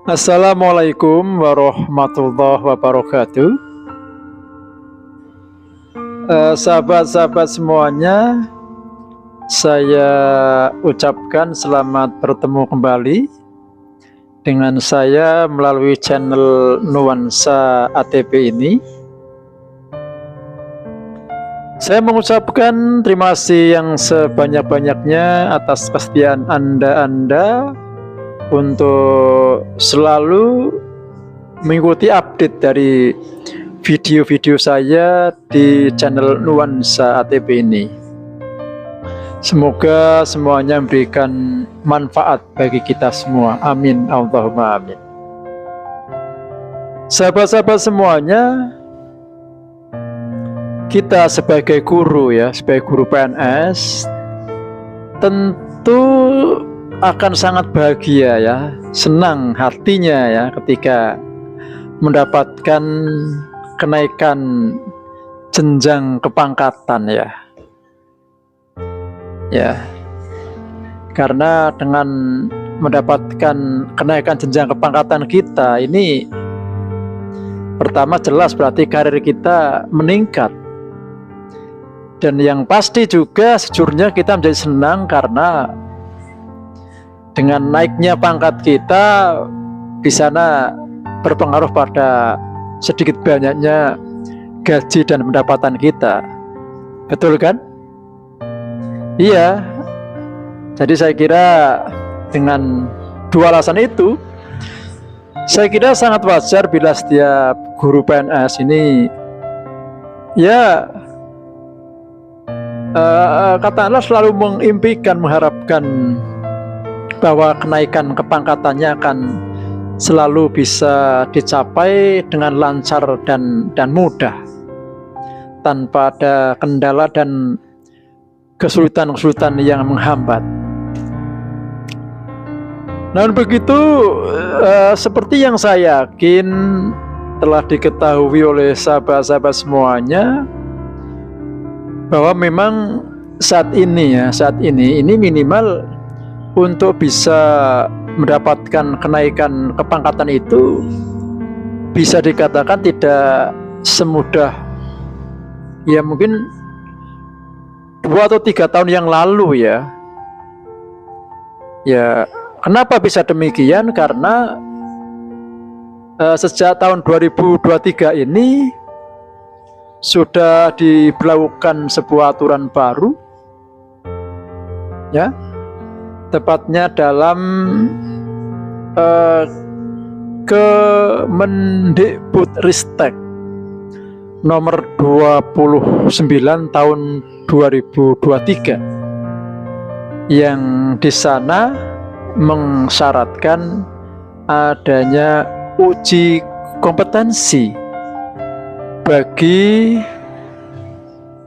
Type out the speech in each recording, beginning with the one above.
Assalamualaikum warahmatullahi wabarakatuh. Sahabat-sahabat semuanya, saya ucapkan selamat bertemu kembali dengan saya melalui channel Nuansa ATP ini. Saya mengucapkan terima kasih yang sebanyak-banyaknya atas kesetiaan Anda untuk selalu mengikuti update dari video-video saya di channel Nuansa ATP ini. Semoga semuanya memberikan manfaat bagi kita semua. Amin. Allahumma amin. Sahabat-sahabat semuanya, kita sebagai guru sebagai guru PNS tentu akan sangat bahagia senang hatinya ketika mendapatkan kenaikan jenjang kepangkatan karena dengan mendapatkan kenaikan jenjang kepangkatan kita ini, pertama jelas berarti karir kita meningkat. Dan yang pasti juga sejujurnya kita menjadi senang karena dengan naiknya pangkat kita di sana berpengaruh pada sedikit banyaknya gaji dan pendapatan kita. Betul kan? Iya. Jadi saya kira dengan dua alasan itu, saya kira sangat wajar bila setiap guru PNS ini katakanlah selalu mengimpikan, mengharapkan bahwa kenaikan kepangkatannya akan selalu bisa dicapai dengan lancar dan mudah, tanpa ada kendala dan kesulitan-kesulitan yang menghambat. Namun begitu, seperti yang saya yakin telah diketahui oleh sahabat-sahabat semuanya, bahwa memang saat ini minimal untuk bisa mendapatkan kenaikan kepangkatan itu bisa dikatakan tidak semudah mungkin 2 atau 3 tahun yang lalu Kenapa bisa demikian? Karena sejak tahun 2023 ini sudah diberlakukan sebuah aturan baru tepatnya dalam Kemendikbudristek nomor 29 tahun 2023 yang di sana mensyaratkan adanya uji kompetensi bagi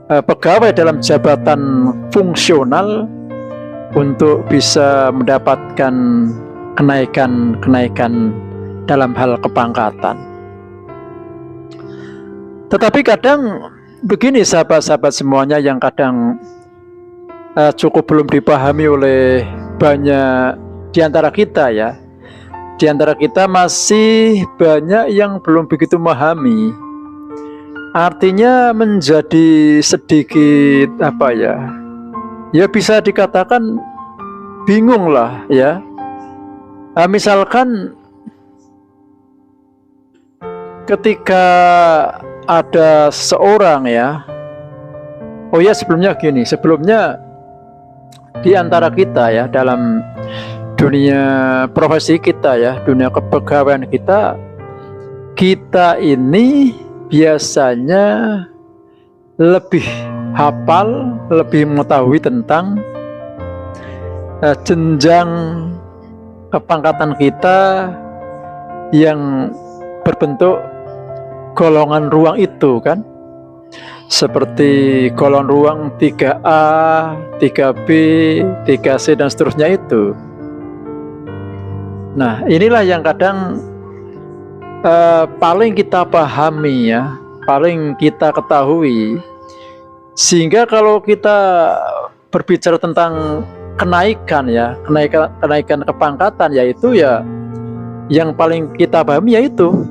pegawai dalam jabatan fungsional untuk bisa mendapatkan kenaikan dalam hal kepangkatan. Tetapi kadang begini sahabat-sahabat semuanya, yang kadang cukup belum dipahami oleh banyak di antara kita Di antara kita masih banyak yang belum begitu memahami. Artinya menjadi sedikit bisa dikatakan bingung lah misalkan ketika ada seorang sebelumnya di antara kita dalam dunia profesi kita dunia kepegawaian kita ini biasanya lebih hafal, lebih mengetahui tentang jenjang kepangkatan kita yang berbentuk golongan ruang itu seperti golongan ruang 3A, 3B, 3C dan seterusnya itu. Nah, inilah yang kadang paling kita pahami paling kita ketahui, sehingga kalau kita berbicara tentang kenaikan kenaikan kepangkatan, yaitu yang paling kita pahami yaitu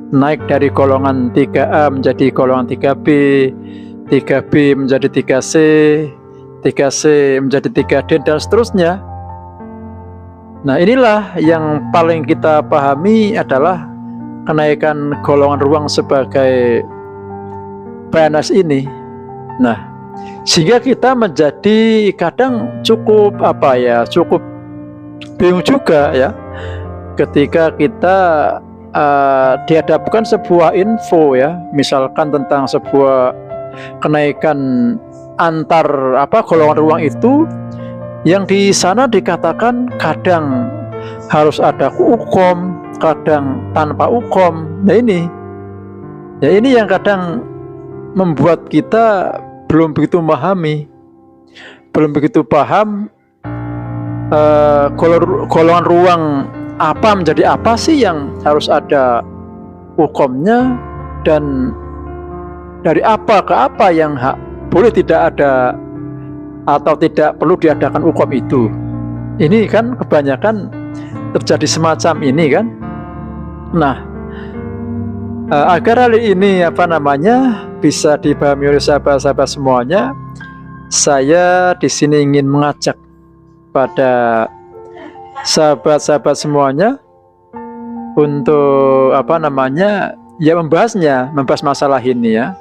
naik dari golongan 3A menjadi golongan 3B, 3B menjadi 3C, 3C menjadi 3D, dan seterusnya. Nah, inilah yang paling kita pahami adalah kenaikan golongan ruang sebagai PNS ini. Nah, sehingga kita menjadi kadang cukup cukup bingung juga ya, ketika kita dihadapkan sebuah info ya, misalkan tentang sebuah kenaikan antar golongan ruang itu, yang di sana dikatakan kadang harus ada ukom, kadang tanpa ukom. Nah ini yang kadang membuat kita belum begitu memahami, belum begitu paham golongan ruang apa menjadi apa sih yang harus ada ukomnya, dan dari apa ke apa yang boleh tidak ada atau tidak perlu diadakan ukom itu. Ini kan kebanyakan terjadi semacam ini kan. Nah, agar hal ini bisa dipahami oleh sahabat-sahabat semuanya, saya di sini ingin mengajak pada sahabat-sahabat semuanya untuk membahas masalah ini ya.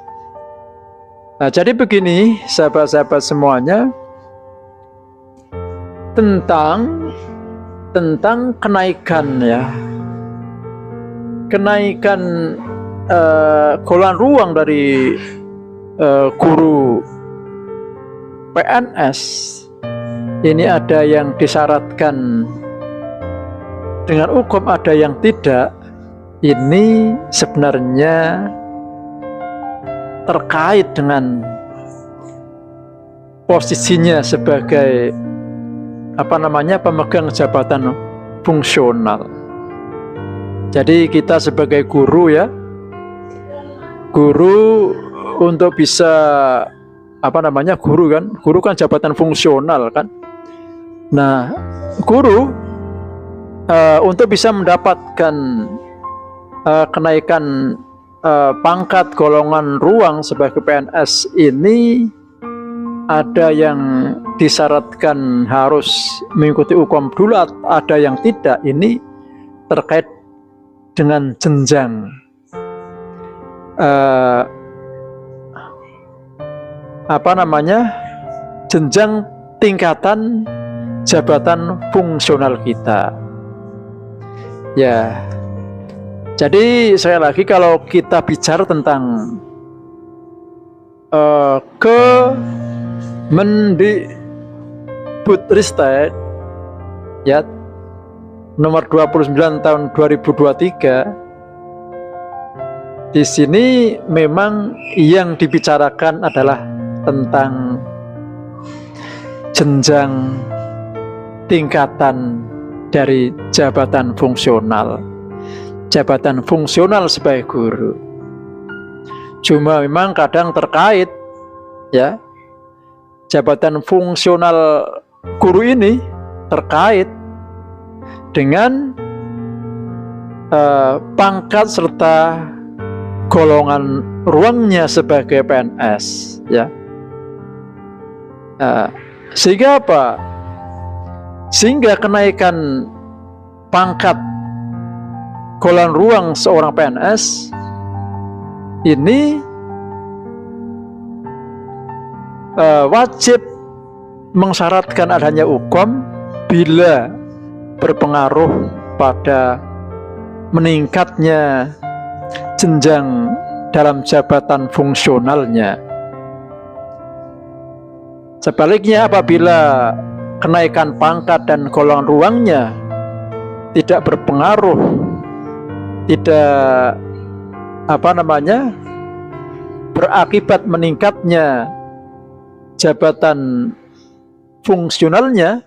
Nah, jadi begini sahabat-sahabat semuanya, tentang kenaikan ya, kenaikan golongan ruang dari guru PNS ini, ada yang disyaratkan dengan hukum, ada yang tidak. Ini sebenarnya terkait dengan posisinya sebagai pemegang jabatan fungsional. Jadi kita sebagai guru ya, guru untuk bisa guru kan jabatan fungsional kan. Nah, guru untuk bisa mendapatkan kenaikan pangkat golongan ruang sebagai PNS ini, ada yang disyaratkan harus mengikuti hukum dulu, ada yang tidak. Ini terkait dengan jenjang jenjang tingkatan jabatan fungsional kita ya. Jadi saya lagi, kalau kita bicara tentang Kemendikbudristek ya nomor 29 tahun 2023, di sini memang yang dibicarakan adalah tentang jenjang tingkatan dari jabatan fungsional sebagai guru. Cuma memang kadang terkait ya, jabatan fungsional guru ini terkait dengan pangkat serta golongan ruangnya sebagai PNS ya. Sehingga sehingga kenaikan pangkat golongan ruang seorang PNS ini wajib mensyaratkan adanya hukum bila berpengaruh pada meningkatnya jenjang dalam jabatan fungsionalnya. Sebaliknya, apabila kenaikan pangkat dan golongan ruangnya tidak berpengaruh, tidak berakibat meningkatnya jabatan fungsionalnya,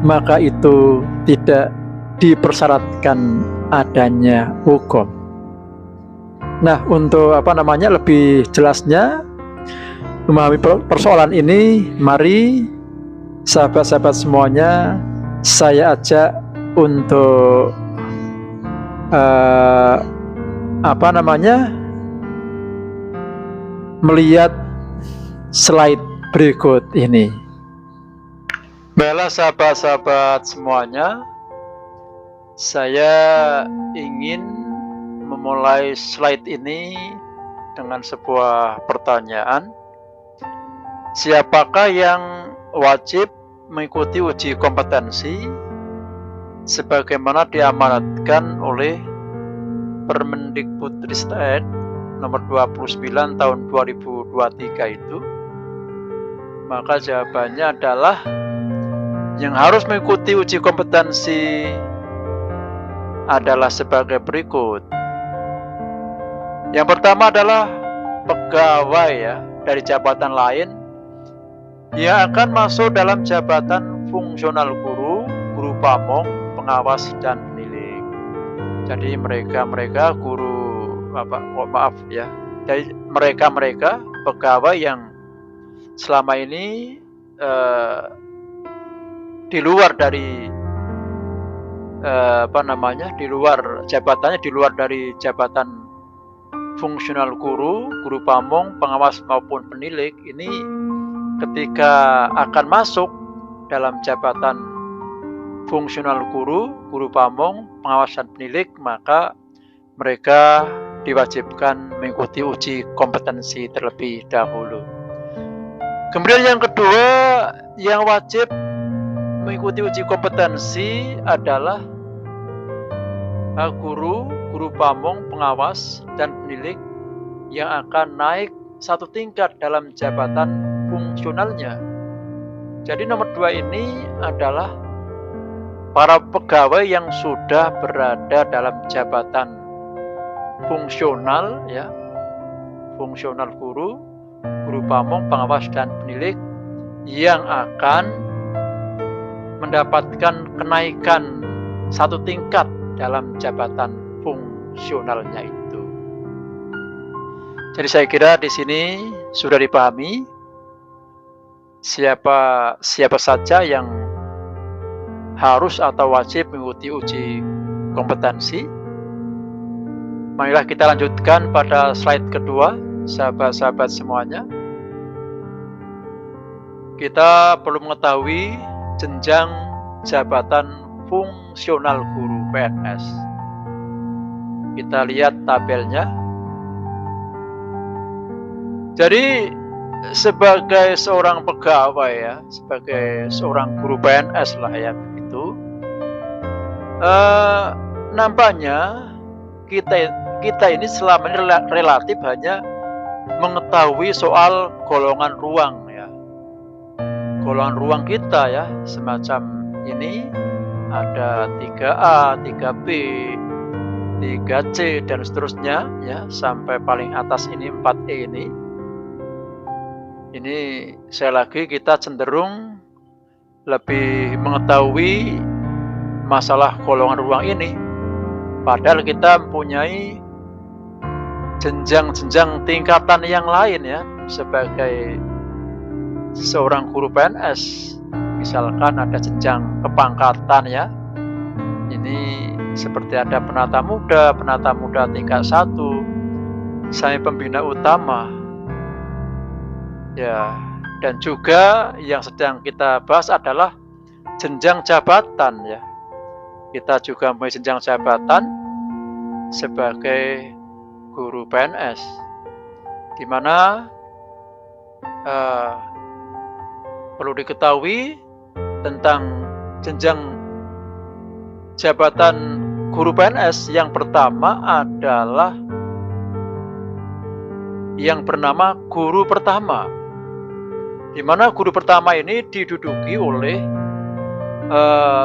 maka itu tidak dipersyaratkan adanya hukum. Nah, untuk lebih jelasnya memahami persoalan ini, mari sahabat-sahabat semuanya saya ajak untuk eh, apa namanya, melihat slide berikut ini. Baiklah sahabat-sahabat semuanya, saya ingin memulai slide ini dengan sebuah pertanyaan. Siapakah yang wajib mengikuti uji kompetensi sebagaimana diamanatkan oleh Permendikbudristek nomor 29 tahun 2023 itu? Maka jawabannya adalah yang harus mengikuti uji kompetensi adalah sebagai berikut. Yang pertama adalah pegawai ya dari jabatan lain yang akan masuk dalam jabatan fungsional guru, guru pamong, pengawas dan penilik. Jadi mereka guru jadi mereka pegawai yang selama ini di luar dari di luar jabatannya, di luar dari jabatan fungsional guru, guru pamong, pengawas maupun penilik, ini ketika akan masuk dalam jabatan fungsional guru, guru pamong, pengawas dan penilik, maka mereka diwajibkan mengikuti uji kompetensi terlebih dahulu. Kemudian yang kedua, yang wajib mengikuti uji kompetensi adalah guru, guru pamong, pengawas dan penilik yang akan naik satu tingkat dalam jabatan fungsionalnya. Jadi nomor 2 ini adalah para pegawai yang sudah berada dalam jabatan fungsional ya, fungsional guru, guru pamong, pengawas dan penilik yang akan mendapatkan kenaikan satu tingkat dalam jabatan fungsionalnya itu. Jadi saya kira di sini sudah dipahami siapa saja yang harus atau wajib mengikuti uji kompetensi. Marilah kita lanjutkan pada slide kedua, sahabat-sahabat semuanya. Kita perlu mengetahui jenjang jabatan fungsional guru PNS. Kita lihat tabelnya. Jadi sebagai seorang pegawai ya, sebagai seorang guru PNS lah ya begitu, nampaknya kita ini selama ini relatif hanya mengetahui soal golongan ruang ya, golongan ruang kita ya, semacam ini ada 3A, 3B, 3C dan seterusnya ya, sampai paling atas ini 4E ini. Ini saya lagi kita cenderung lebih mengetahui masalah golongan ruang ini, padahal kita mempunyai jenjang-jenjang tingkatan yang lain ya, sebagai seorang guru PNS. Misalkan ada jenjang kepangkatan ya, ini seperti ada penata muda tingkat 1 sampai pembina utama ya. Dan juga yang sedang kita bahas adalah jenjang jabatan ya. Kita juga mempunyai jenjang jabatan sebagai guru PNS, di mana perlu diketahui tentang jenjang jabatan guru PNS. Yang pertama adalah yang bernama guru pertama, di mana guru pertama ini diduduki oleh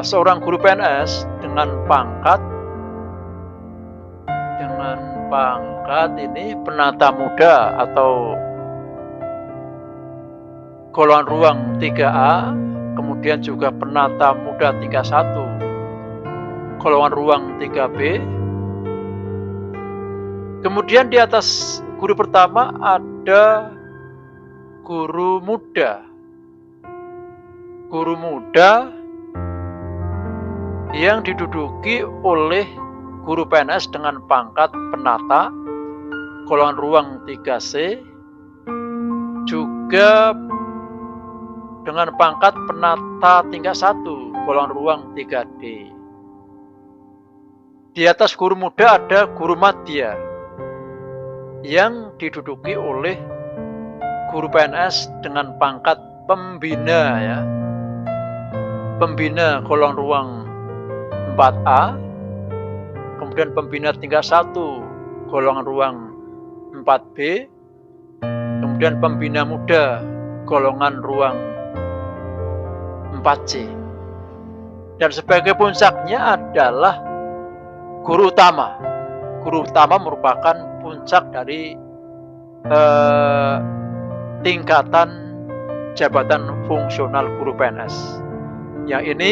seorang guru PNS dengan pangkat ini penata muda atau golongan ruang 3A, kemudian juga penata muda tingkat 1 golongan ruang 3B. Kemudian di atas guru pertama ada guru muda. Guru muda yang diduduki oleh guru PNS dengan pangkat penata golongan ruang 3C, juga dengan pangkat penata tingkat 1 golongan ruang 3D. Di atas guru muda ada guru madya yang diduduki oleh guru PNS dengan pangkat pembina ya. Pembina golongan ruang 4A, kemudian pembina tingkat 1 golongan ruang 4B, kemudian pembina muda golongan ruang 4C. Dan sebagai puncaknya adalah guru utama. Guru utama merupakan puncak dari tingkatan jabatan fungsional guru PNS. Yang ini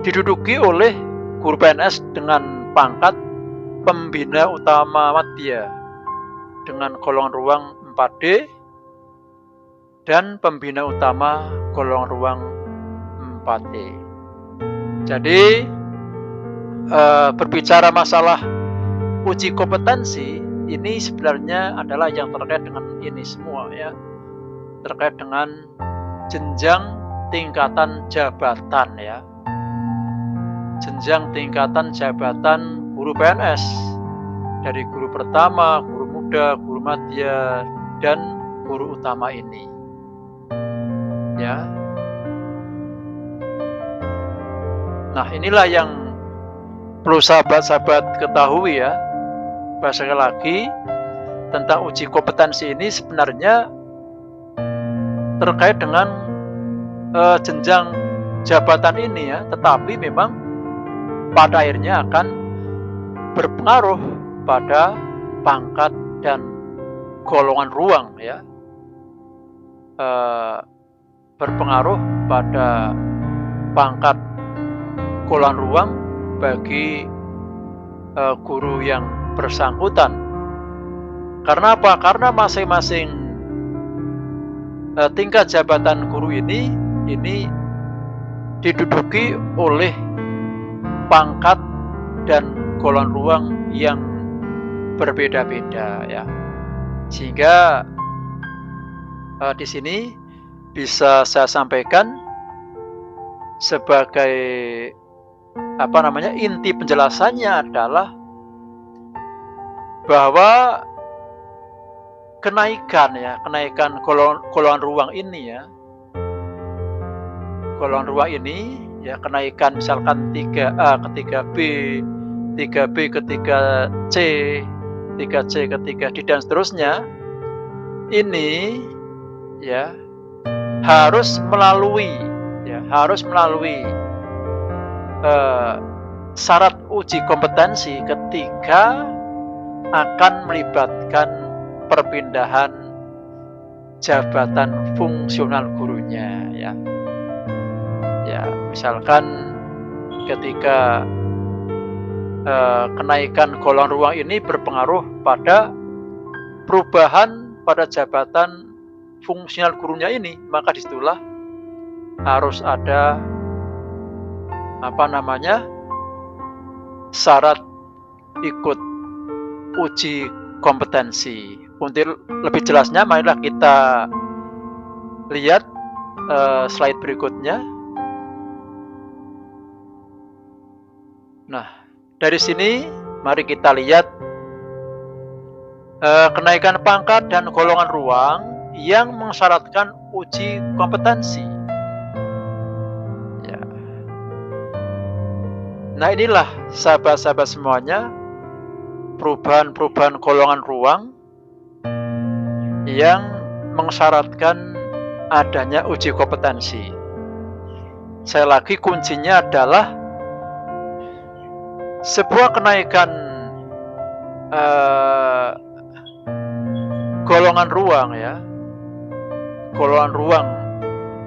diduduki oleh guru PNS dengan pangkat pembina utama madya dengan golongan ruang 4D dan pembina utama golongan ruang 4E. Jadi berbicara masalah uji kompetensi ini sebenarnya adalah yang terkait dengan ini semua ya, terkait dengan jenjang tingkatan jabatan ya, jenjang tingkatan jabatan guru PNS dari guru pertama, guru muda, guru madya, dan guru utama ini ya. Nah, inilah yang perlu sahabat-sahabat ketahui ya. Sekali lagi, tentang uji kompetensi ini sebenarnya terkait dengan jenjang jabatan ini ya, tetapi memang pada akhirnya akan berpengaruh pada pangkat dan golongan ruang ya, berpengaruh pada pangkat golongan ruang bagi guru yang bersangkutan. Karena apa? Karena masing-masing tingkat jabatan guru ini diduduki oleh pangkat dan golongan ruang yang berbeda-beda ya. Sehingga di sini bisa saya sampaikan sebagai inti penjelasannya adalah bahwa kenaikan golongan ruang ini ya, golongan ruang ini ya, kenaikan misalkan 3A ke 3B, 3B ke 3C, 3C ke 3D dan seterusnya, ini ya harus melalui syarat uji kompetensi ketika akan melibatkan perpindahan jabatan fungsional gurunya ya. Ya, misalkan ketika kenaikan golongan ruang ini berpengaruh pada perubahan pada jabatan fungsional gurunya ini, maka disitulah harus ada syarat ikut uji kompetensi. Untuk lebih jelasnya, marilah kita lihat slide berikutnya. Nah, dari sini mari kita lihat kenaikan pangkat dan golongan ruang yang mensyaratkan uji kompetensi. Ya. Nah, inilah sahabat-sahabat semuanya, perubahan-perubahan golongan ruang yang mensyaratkan adanya uji kompetensi. Sekali lagi, kuncinya adalah sebuah kenaikan golongan ruang ya, golongan ruang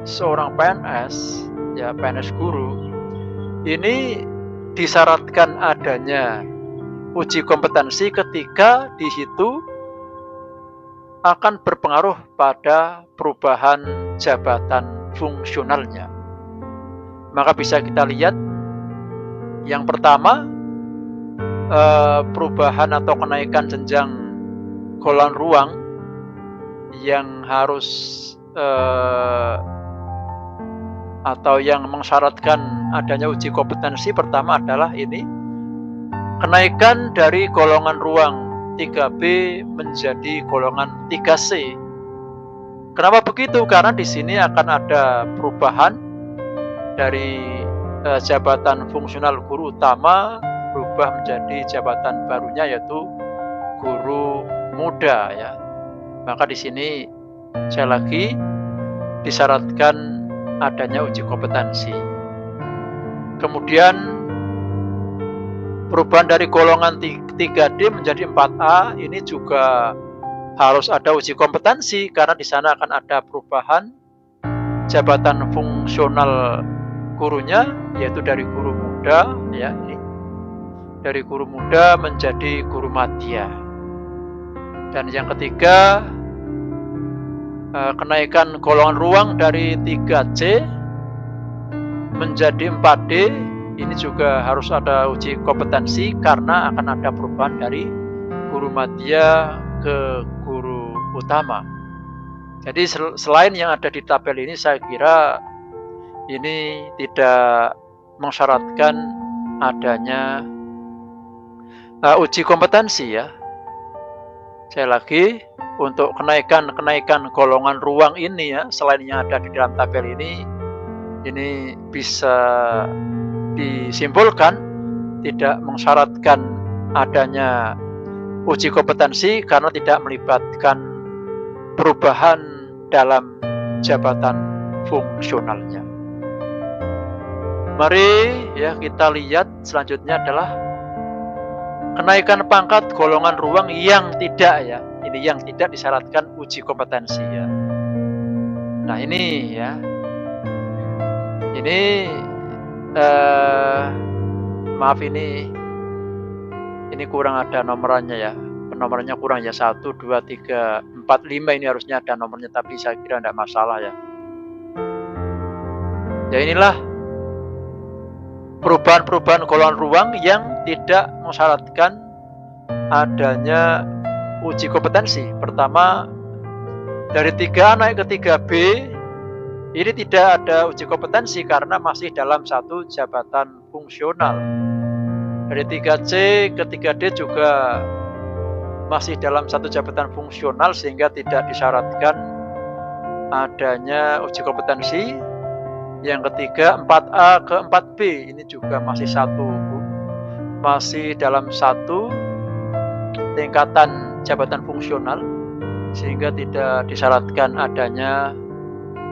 seorang PNS ya, PNS guru ini disyaratkan adanya uji kompetensi ketika di situ akan berpengaruh pada perubahan jabatan fungsionalnya. Maka bisa kita lihat yang pertama, perubahan atau kenaikan jenjang golongan ruang yang harus atau yang mensyaratkan adanya uji kompetensi pertama adalah ini, kenaikan dari golongan ruang 3B menjadi golongan 3C. Kenapa begitu? Karena di sini akan ada perubahan dari jabatan fungsional guru utama berubah menjadi jabatan barunya yaitu guru muda ya. Maka di sini saya lagi disyaratkan adanya uji kompetensi. Kemudian perubahan dari golongan 3D menjadi 4A ini juga harus ada uji kompetensi karena di sana akan ada perubahan jabatan fungsional gurunya yaitu dari guru muda ya ini dari guru muda menjadi guru madya. Dan yang ketiga, kenaikan golongan ruang dari 3C menjadi 4D ini juga harus ada uji kompetensi karena akan ada perubahan dari guru madya ke guru utama. Jadi selain yang ada di tabel ini saya kira ini tidak mensyaratkan adanya uji kompetensi ya. Saya lagi untuk kenaikan golongan ruang ini ya, selain yang ada di dalam tabel ini bisa disimpulkan tidak mensyaratkan adanya uji kompetensi karena tidak melibatkan perubahan dalam jabatan fungsionalnya. Mari ya kita lihat selanjutnya adalah kenaikan pangkat golongan ruang yang tidak ya. Ini yang tidak disyaratkan uji kompetensi ya. Nah ini ya. Ini maaf ini kurang ada nomornya ya. Nomornya kurang ya 1, 2, 3, 4, 5 ini harusnya ada nomornya tapi saya kira tidak masalah ya. Ya inilah perubahan golongan ruang yang tidak mensyaratkan adanya uji kompetensi. Pertama, dari 3A naik ke 3B ini tidak ada uji kompetensi karena masih dalam satu jabatan fungsional. Dari 3C ke 3D juga masih dalam satu jabatan fungsional sehingga tidak disyaratkan adanya uji kompetensi. Yang ketiga 4A ke 4B ini juga masih dalam satu tingkatan jabatan fungsional sehingga tidak disyaratkan adanya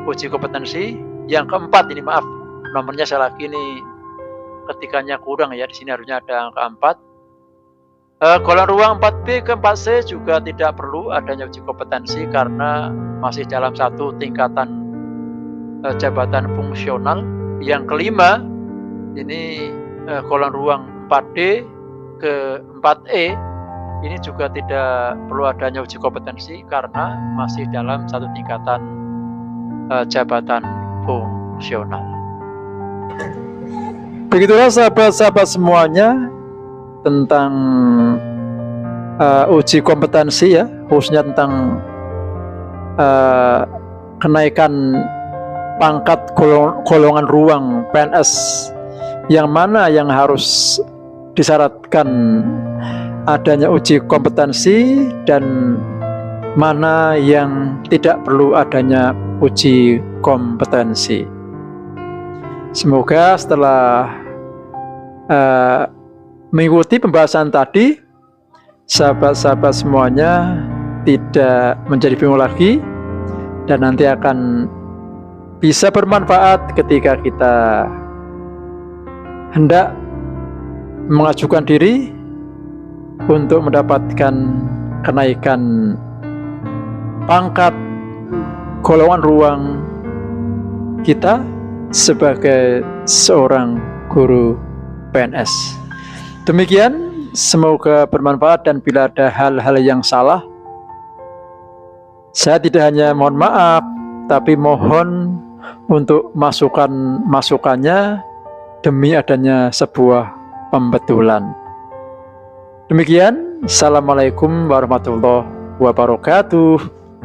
uji kompetensi. Yang keempat ini maaf nomornya saya lagi ini ketikanya kurang ya, di sini harusnya ada angka 4. Golongan ruang 4B ke 4C juga tidak perlu adanya uji kompetensi karena masih dalam satu tingkatan jabatan fungsional. Yang kelima ini golongan ruang 4D ke 4E ini juga tidak perlu adanya uji kompetensi karena masih dalam satu tingkatan jabatan fungsional. Begitulah sahabat-sahabat semuanya tentang uji kompetensi ya, khususnya tentang kenaikan pangkat golongan ruang PNS yang mana yang harus disyaratkan adanya uji kompetensi dan mana yang tidak perlu adanya uji kompetensi. Semoga setelah mengikuti pembahasan tadi, sahabat-sahabat semuanya tidak menjadi bingung lagi dan nanti akan bisa bermanfaat ketika kita hendak mengajukan diri untuk mendapatkan kenaikan pangkat golongan ruang kita sebagai seorang guru PNS. Demikian, semoga bermanfaat dan bila ada hal-hal yang salah, saya tidak hanya mohon maaf, tapi mohon untuk masukannya demi adanya sebuah pembetulan. Demikian, Assalamualaikum warahmatullahi wabarakatuh.